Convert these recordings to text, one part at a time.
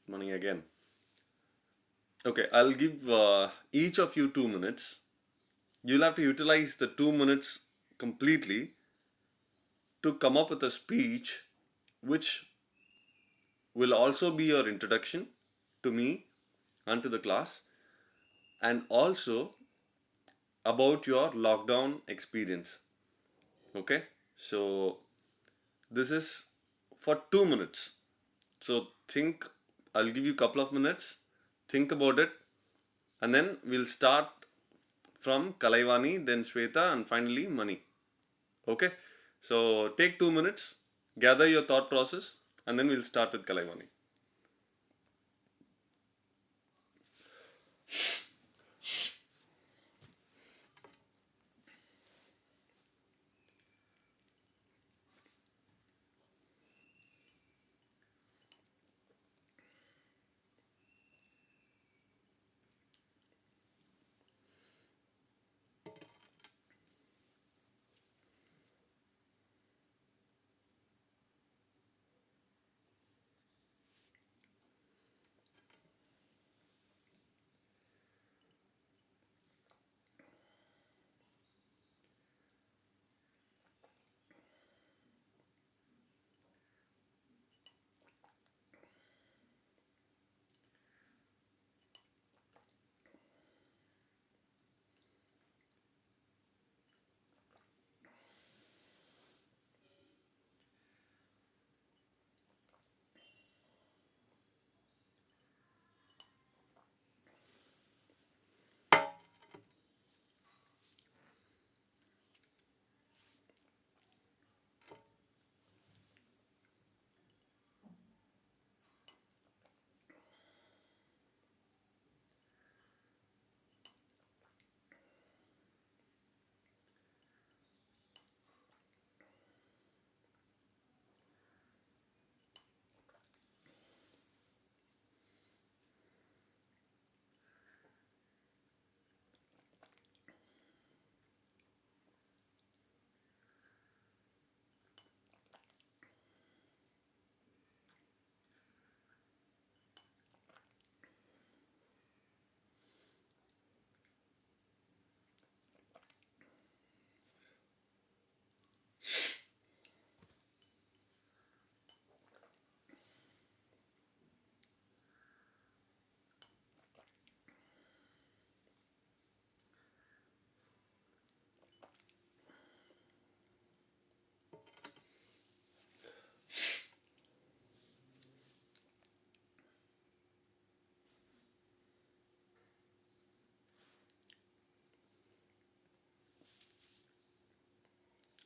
Morning again. Okay, I'll give each of you 2 minutes. You'll have to utilize the 2 minutes completely to come up with a speech which will also be your introduction to me and to the class, and also about your lockdown experience. Okay, so this is for 2 minutes. So think, I'll give you a couple of minutes, think about it, and then we'll start from Kalaivani, then Shweta, and finally Mani. Okay, so take 2 minutes, gather your thought process, and then we'll start with Kalaivani.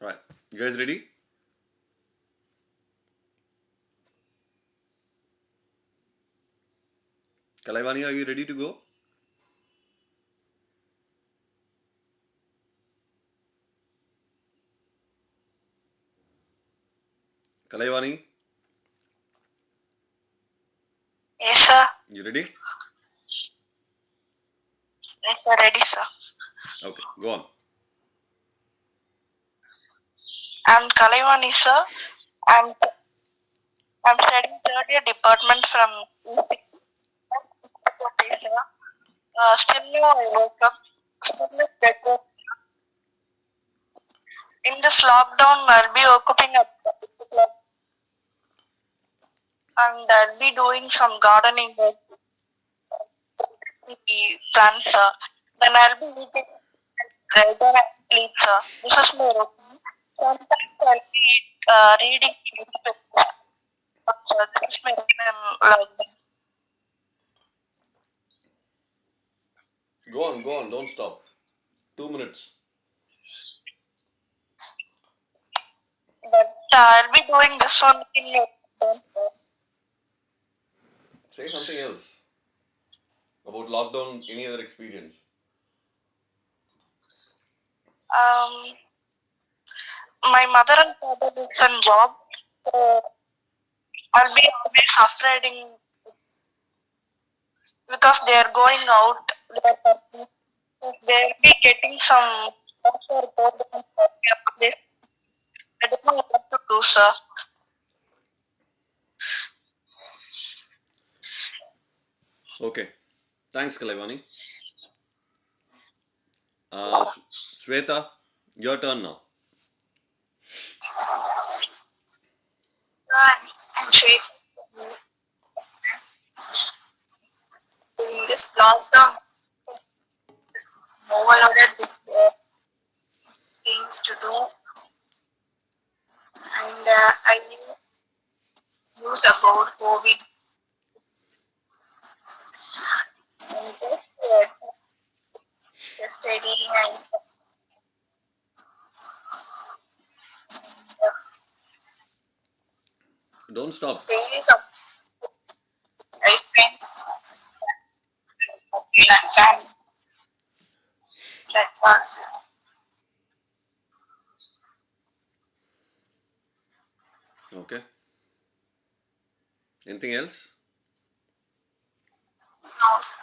Right, you guys ready? Kalaivani, are you ready to go? Kalaivani, Yes, sir. you ready? Yes, sir. Ready, sir. Okay, go on. I'm Kalaivani, sir. I'm I'm studying third year department from sir. Still now I woke up. Still now better. In this lockdown, I'll be opening up and I'll be doing some gardening with the plants, sir. Then I'll be eating regular and sir. This is my routine. Sometimes I'll be reading newspapers, sir. This is my routine in lockdown. Go on, don't stop. 2 minutes. But I'll be doing this one in lockdown, sir. Say something else about lockdown, any other experience. Um, my mother and father do some job, so I'll be always afraid because they are going out. They'll be getting some sponsor board and this. I don't know what to do, sir. Okay. Thanks, Kalaivani. Shweta, your turn now. And shape during this lockdown, overloaded with things to do, and I knew news about COVID and just studying and Don't stop. daily some I spent and family. That's all. Okay. Anything else? No, sir.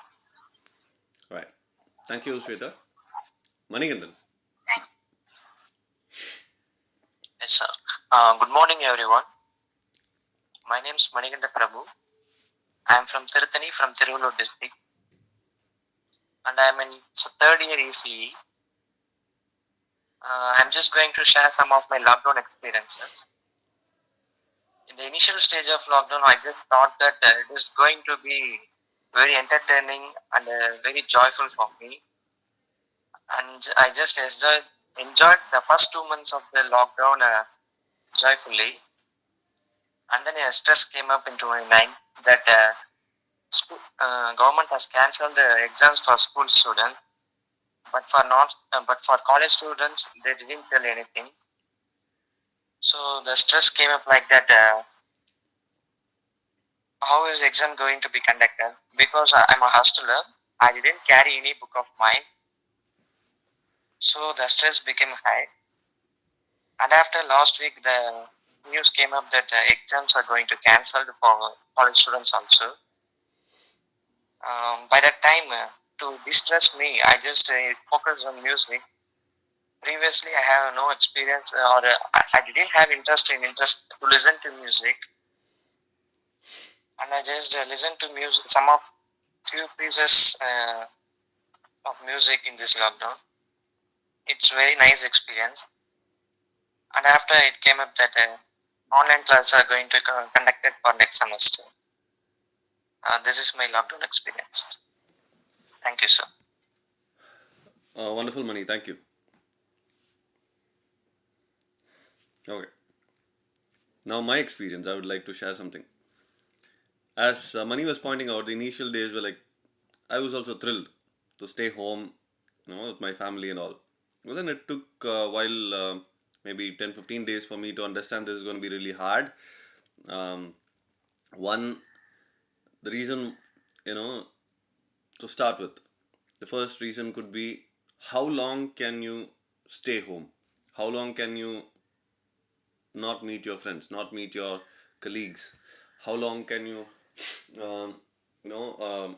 Right. Thank you, Shweta. Manigandan. Thank Yes, sir. Good morning, everyone. My name is Manikanda Prabhu. I am from Tirthani, from Tiruvallur district, and I am in third year ECE. I'm just going to share some of my lockdown experiences. In the initial stage of lockdown, I just thought that it is going to be very entertaining and very joyful for me, and I just enjoyed the first 2 months of the lockdown joyfully, and then a stress came up into my mind that government has cancelled the exams for school students, but for college students they didn't tell anything. So the stress came up like that. How is exam going to be conducted? Because I'm a hosteler, I didn't carry any book of mine, so the stress became high. And after last week, the news came up that exams are going to cancelled for college students also. By that time, to distress me, I just focused on music. Previously, I have no experience or I didn't have interest to listen to music, and I just listened to music, some of few pieces of music in this lockdown. It's very nice experience. And after it came up that online classes are going to conducted for next semester. This is my lockdown experience. Thank you, sir. Wonderful, Mani. Thank you. Okay. Now, my experience, I would like to share something. As Mani was pointing out, the initial days were like, I was also thrilled to stay home, with my family and all. But then it took a while, maybe 10, 15 days for me to understand this is going to be really hard. Um, one, the reason, you know, to start with, the first reason could be how long can you stay home? How long can you not meet your friends, not meet your colleagues? How long can you, um, you know, um,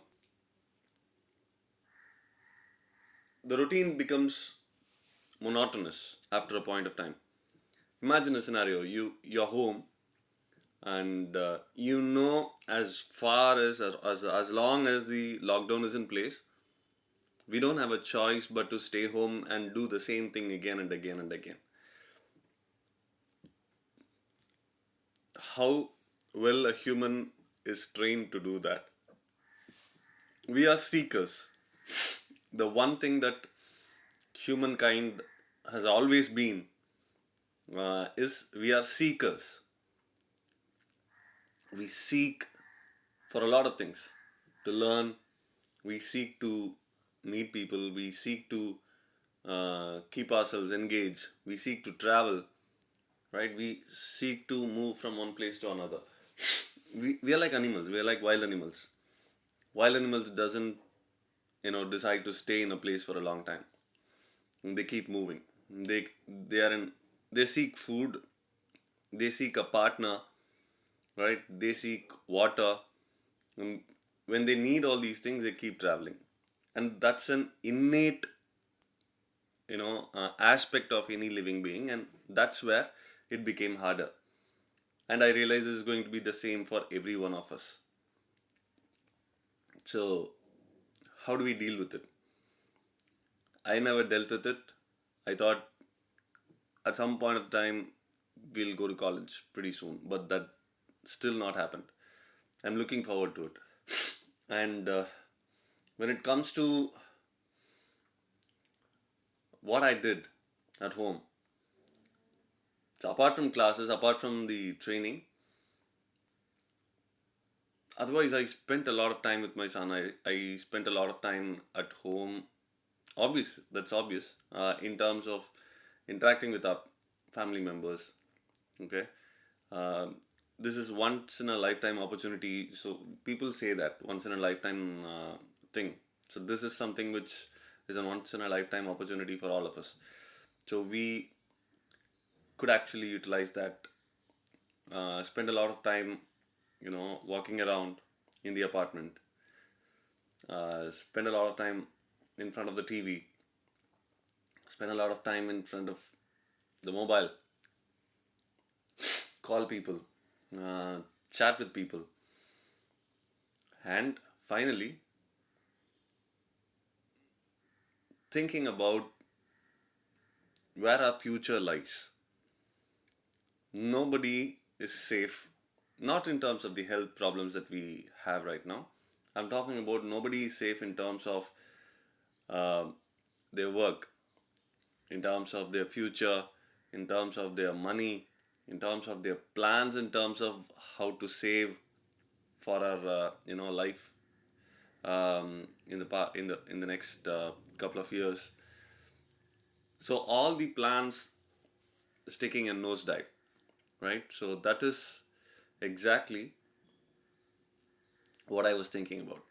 the routine becomes monotonous after a point of time. Imagine a scenario: you're home, and as far as long as the lockdown is in place, we don't have a choice but to stay home and do the same thing again and again and again. How well a human is trained to do that? We are seekers. The one thing that humankind has always been is we are seekers. We seek for a lot of things: to learn, we seek to meet people, we seek to keep ourselves engaged, we seek to travel, right? We seek to move from one place to another. We are like animals, we are like wild animals. Wild animals doesn't decide to stay in a place for a long time. They keep moving. They are in they seek food, they seek a partner, right? They seek water. And when they need all these things, they keep traveling. And that's an innate aspect of any living being, and that's where it became harder. And I realize this is going to be the same for every one of us. So, how do we deal with it? I never dealt with it. I thought at some point of time we'll go to college pretty soon, but that still not happened. I'm looking forward to it. And when it comes to what I did at home, so apart from classes, apart from the training, otherwise I spent a lot of time with my son. I spent a lot of time at home. Obvious, that's obvious. In terms of interacting with our family members. Okay. Um this is once in a lifetime opportunity. So people say that once in a lifetime thing. So this is something which is a once in a lifetime opportunity for all of us. So we could actually utilize that. Spend a lot of time, walking around in the apartment. Spend a lot of time in front of the TV. Spend a lot of time in front of the mobile. Call people. Uh, Chat with people. And finally, thinking about where our future lies. Nobody is safe, not in terms of the health problems that we have right now. I'm talking about nobody is safe in terms of uh, their work, in terms of their future, in terms of their money, in terms of their plans, in terms of how to save for our life in the next couple of years. So all the plans is taking a nosedive, right? So that is exactly what I was thinking about.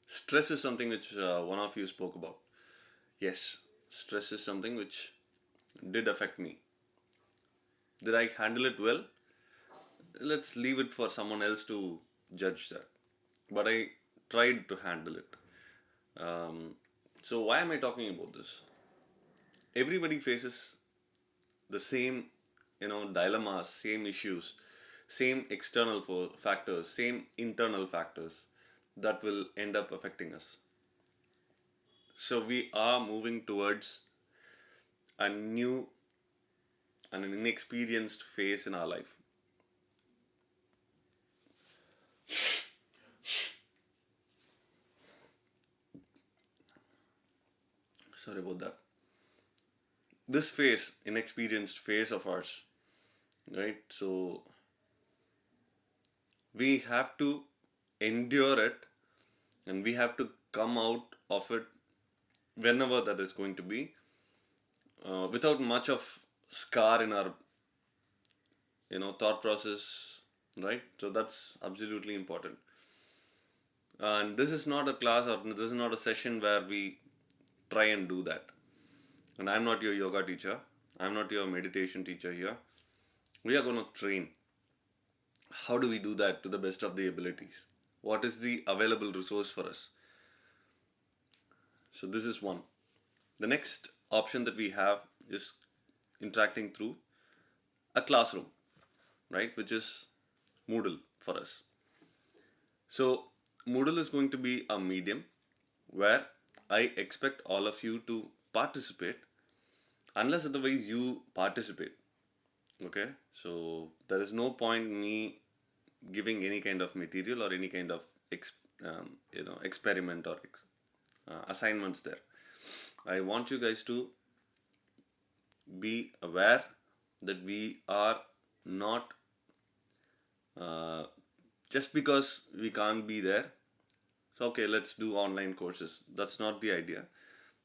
Stress is something which one of you spoke about. Yes, stress is something which did affect me. Did I handle it well? Let's leave it for someone else to judge that. But I tried to handle it. Um, so why am I talking about this? Everybody faces the same, dilemmas, same issues, same external factors, same internal factors that will end up affecting us. So we are moving towards a new and an inexperienced phase in our life. Sorry about that. This phase, inexperienced phase of ours, right? So we have to endure it and we have to come out of it whenever that is going to be, without much of scar in our thought process, right? So that's absolutely important. And this is not a class or this is not a session where we try and do that. And I'm not your yoga teacher, I'm not your meditation teacher here. We are going to train. How do we do that to the best of the abilities? What is the available resource for us? So this is one. The next option that we have is interacting through a classroom, right? Which is Moodle for us. So Moodle is going to be a medium where I expect all of you to participate unless otherwise you participate. Okay, so there is no point me giving any kind of material or any kind of experiment or assignments there. I want you guys to be aware that we are not, uh, just because we can't be there, so okay, let's do online courses. That's not the idea.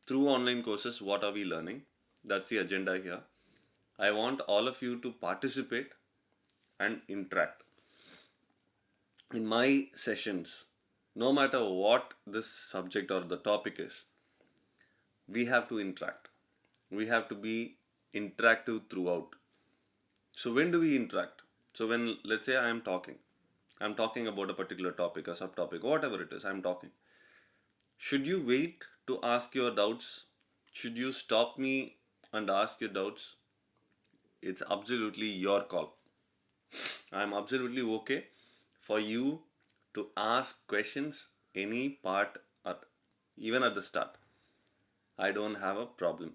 Through online courses, what are we learning? That's the agenda here. I want all of you to participate and interact in my sessions. No matter what this subject or the topic is, we have to interact. We have to be interactive throughout. So when do we interact? So when, let's say, I'm talking about a particular topic, a subtopic, whatever it is, I'm talking. Should you wait to ask your doubts? Should you stop me and ask your doubts? It's absolutely your call. I'm absolutely okay for you to ask questions any part, at, even at the start. I don't have a problem.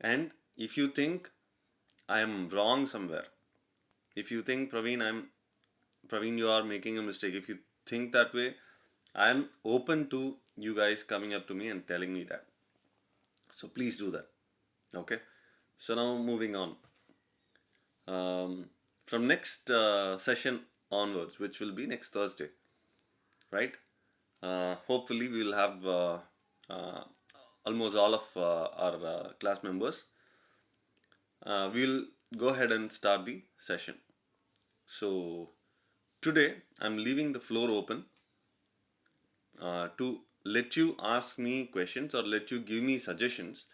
And if you think I am wrong somewhere, if you think Praveen, you are making a mistake, if you think that way, I'm open to you guys coming up to me and telling me that. So please do that. Okay. So now moving on. From next session onwards, which will be next Thursday, right? Hopefully, we will have uh, almost all of our class members. We'll go ahead and start the session. So, today I'm leaving the floor open to let you ask me questions or let you give me suggestions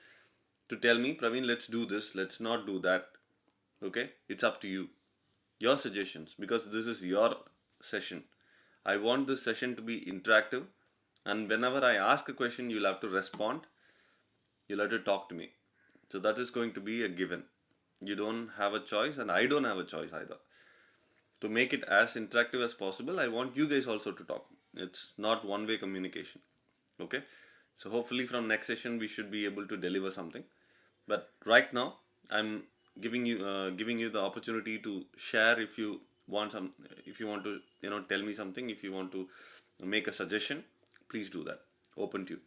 to tell me, Praveen, let's do this, let's not do that. Okay, it's up to you. Your suggestions, because this is your session. I want this session to be interactive, and whenever I ask a question, you'll have to respond, you'll have to talk to me. So that is going to be a given. You don't have a choice, and I don't have a choice either. To make it as interactive as possible, I want you guys also to talk. It's not one way communication. Okay, so hopefully from next session we should be able to deliver something. But right now, I'm giving you the opportunity to share if you want some, if you want to tell me something, if you want to make a suggestion, please do that. Open to you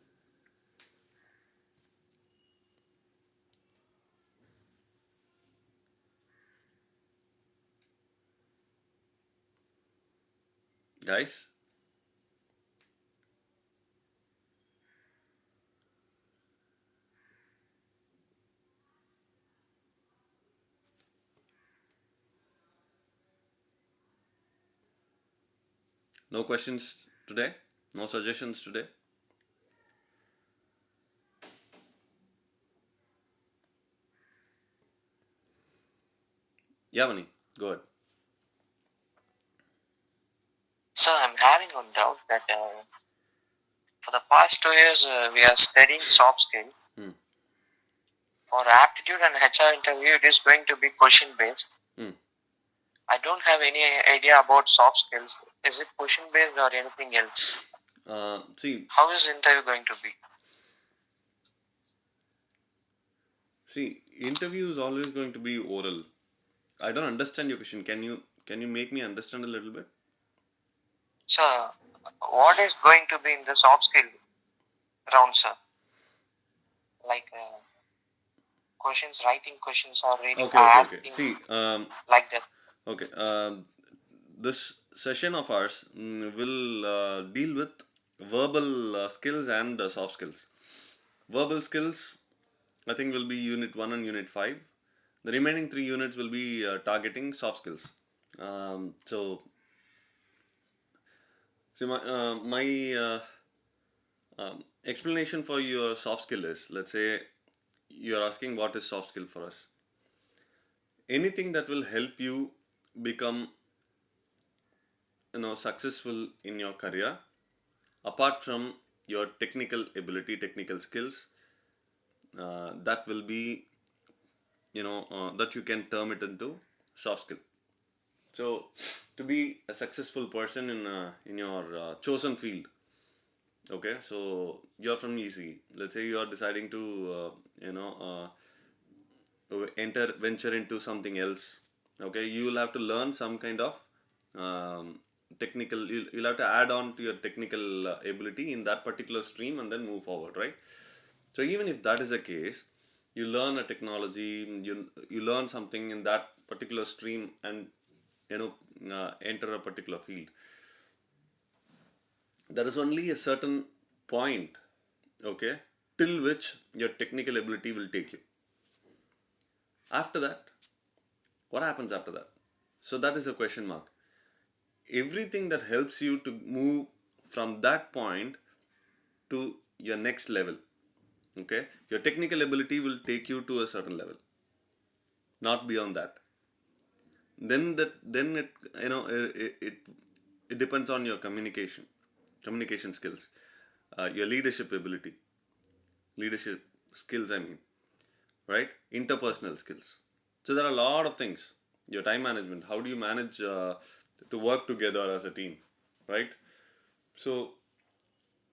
guys. No questions today, no suggestions today. Yavani, go ahead. So I'm having one doubt that for the past 2 years we are studying soft skills. Hmm. For aptitude and HR interview, it is going to be question based. Hmm. I don't have any idea about soft skills. Is it question based or anything else? See, How is interview going to be? interview is always going to be oral. I don't understand your question. Can you make me understand a little bit? So, what is going to be in the soft skill round, sir? Like questions, writing questions, or reading, Okay. asking See, like that. okay. This session of ours will deal with verbal skills and soft skills. Verbal skills, I think, will be Unit 1 and Unit 5. The remaining three units will be targeting soft skills. So, see, my explanation for your soft skill is, let's say you're asking what is soft skill for us. Anything that will help you become successful in your career, apart from your technical ability, technical skills, that will be that you can term it into soft skill. So to be a successful person in your chosen field. Okay, so you're from EC. Let's say you are deciding to enter venture into something else. Okay, you will have to learn some kind of technical. You'll have to add on to your technical ability in that particular stream and then move forward, right? So even if that is the case, you learn a technology, you learn something in that particular stream, and enter a particular field. There is only a certain point, okay, till which your technical ability will take you. After that, what happens after that? So that is a question mark. Everything that helps you to move from that point to your next level, okay, your technical ability will take you to a certain level, not beyond that. Then it it depends on your communication skills, your leadership skills, I mean, right? Interpersonal skills. So there are a lot of things. Your time management, how do you manage to work together as a team, right? So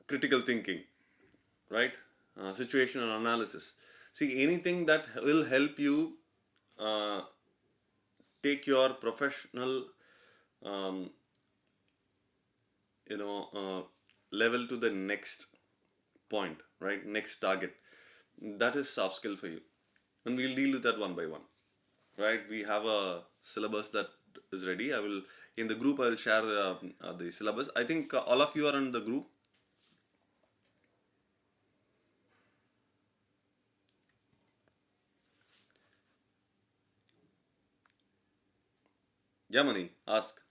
critical thinking, right? Situational analysis. See, anything that will help you uh, take your professional, um, you know, level to the next point, right? Next target. That is soft skill for you, and we'll deal with that one by one, right? We have a syllabus that is ready. I will in the group. I will share the syllabus. I think all of you are in the group. Yamani, ask.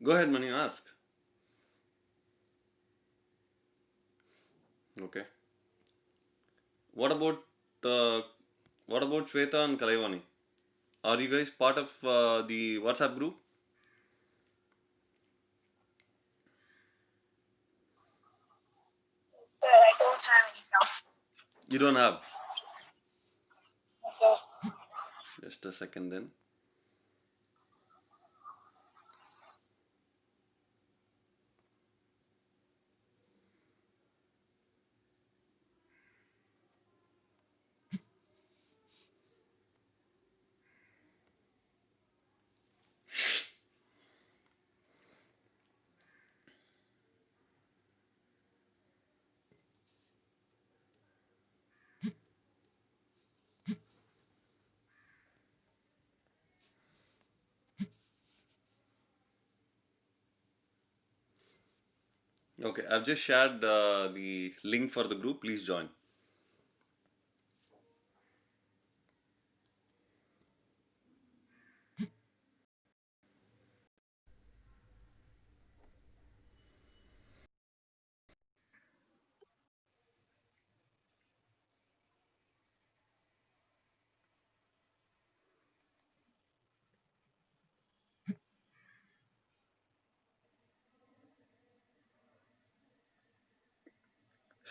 Go ahead, Mani, ask. Okay. What about uh, what about Shweta and Kalaivani? Are you guys part of the WhatsApp group? Sir, I don't have any now. You don't have. Sir. Just a second then. Okay, I've just shared the link for the group. Please join.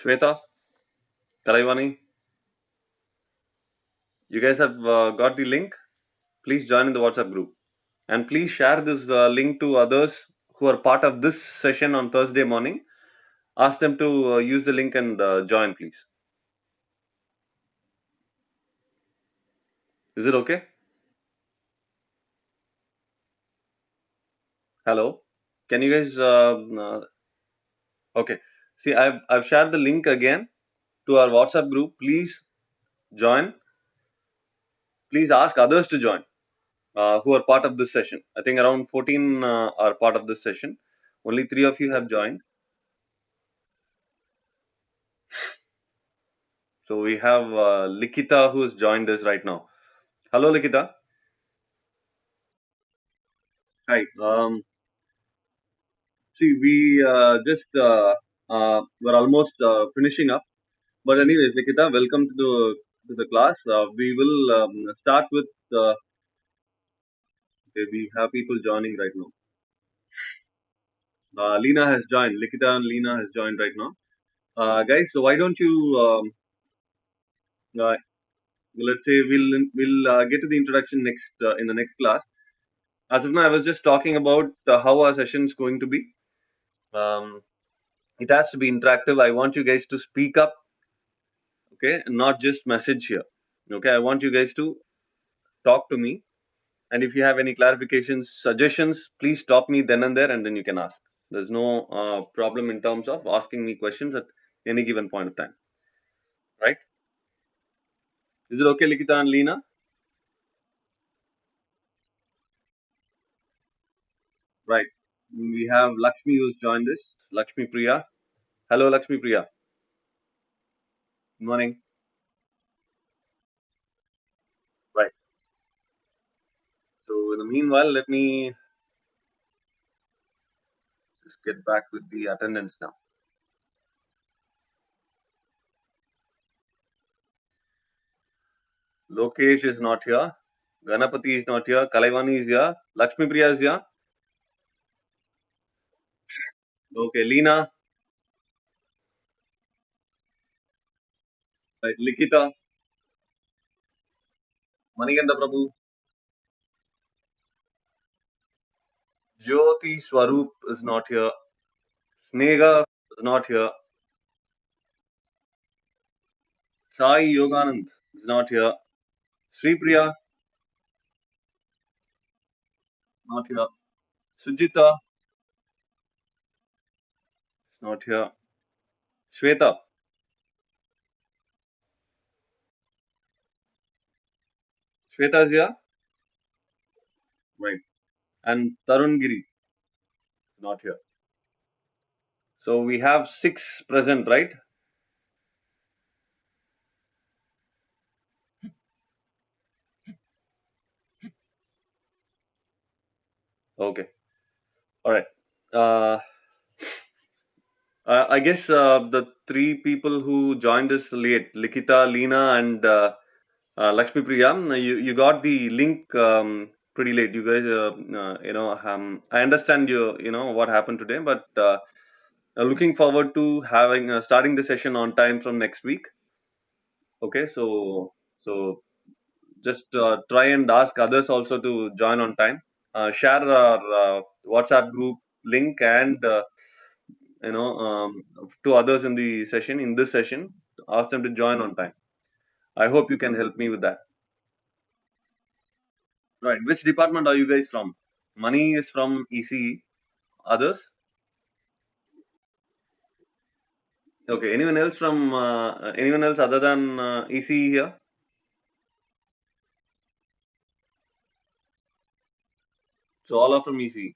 Shweta, Kalaivani, you guys have got the link. Please join in the WhatsApp group. And please share this link to others who are part of this session on Thursday morning. Ask them to use the link and join, please. Is it okay? Hello? Can you guys? Okay. See, I've shared the link again to our WhatsApp group. Please join. Please ask others to join who are part of this session. I think around 14 are part of this session. Only 3 of you have joined. So we have Likita who has joined us right now. Hello, Likita. Hi. See, we just were almost finishing up. But anyways, Likita, welcome to the class. We will start with. Okay, we have people joining right now. Lena has joined. Likita and Lena has joined right now. Guys, so why don't you? Uh, let's say we'll get to the introduction next in the next class. As of now, I was just talking about how our session is going to be. Um, it has to be interactive. I want you guys to speak up, okay, and not just message here. Okay, I want you guys to talk to me, and if you have any clarifications, suggestions, please stop me then and there, and then you can ask. There's no problem in terms of asking me questions at any given point of time, right? Is it okay, Likita and Leena? Right. We have Lakshmi who's joined us. Lakshmi Priya. Hello, Lakshmi Priya. Good morning. Right. So in the meanwhile, let me just get back with the attendance now. Lokesh is not here. Ganapati is not here. Kalaivani is here. Lakshmi Priya is here. Okay, Leena. Right, Likita, Manikanda Prabhu, Jyoti Swaroop is not here. Snega is not here. Sai Yoganand is not here. Sri Priya not here. Sujita is not here. Shweta, Shweta is here. Right. And Tarun Giri is not here. So we have 6 present, right? Okay. All right. Uh, I guess the 3 people who joined us late, Likita, Leena, and Lakshmi Priya, you got the link pretty late. You guys, I understand what happened today, but looking forward to having starting the session on time from next week. Okay, so just try and ask others also to join on time. Share our WhatsApp group link and to others in the session in this session. Ask them to join on time. I hope you can help me with that. Right. Which department are you guys from? Money is from ECE. Others? Okay. Anyone else from anyone else other than ECE here? So all are from ECE.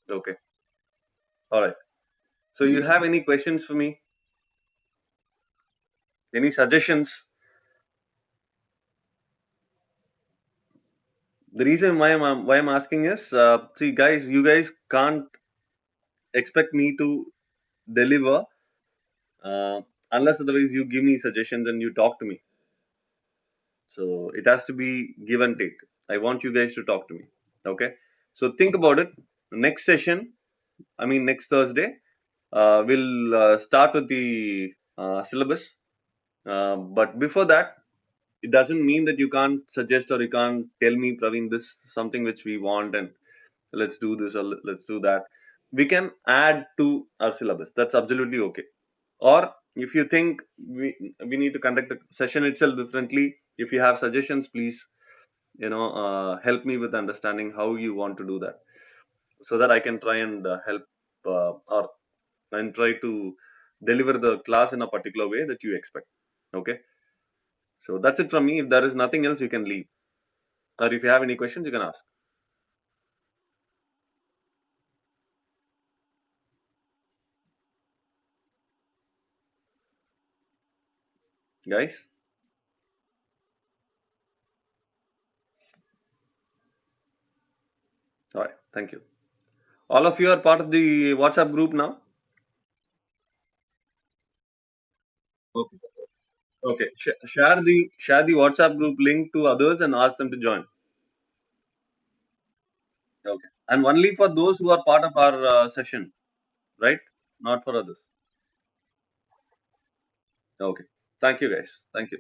Okay. All right. So you have any questions for me? Any suggestions? The reason why I'm asking is, see, guys, you guys can't expect me to deliver uh, unless otherwise you give me suggestions and you talk to me. So it has to be give and take. I want you guys to talk to me. Okay. So think about it. Next session, I mean next Thursday, we'll start with the syllabus. But before that, it doesn't mean that you can't suggest or you can't tell me, Praveen, this is something which we want and let's do this or let's do that. We can add to our syllabus. That's absolutely okay. Or if you think we need to conduct the session itself differently, if you have suggestions, please help me with understanding how you want to do that, so that I can try and help or and try to deliver the class in a particular way that you expect. Okay, so that's it from me. If there is nothing else, you can leave, or if you have any questions, you can ask, guys. All right, thank you. All of you are part of the WhatsApp group now. Okay. Okay. Share the WhatsApp group link to others and ask them to join. Okay. And only for those who are part of our session, right? Not for others. Okay. Thank you, guys. Thank you.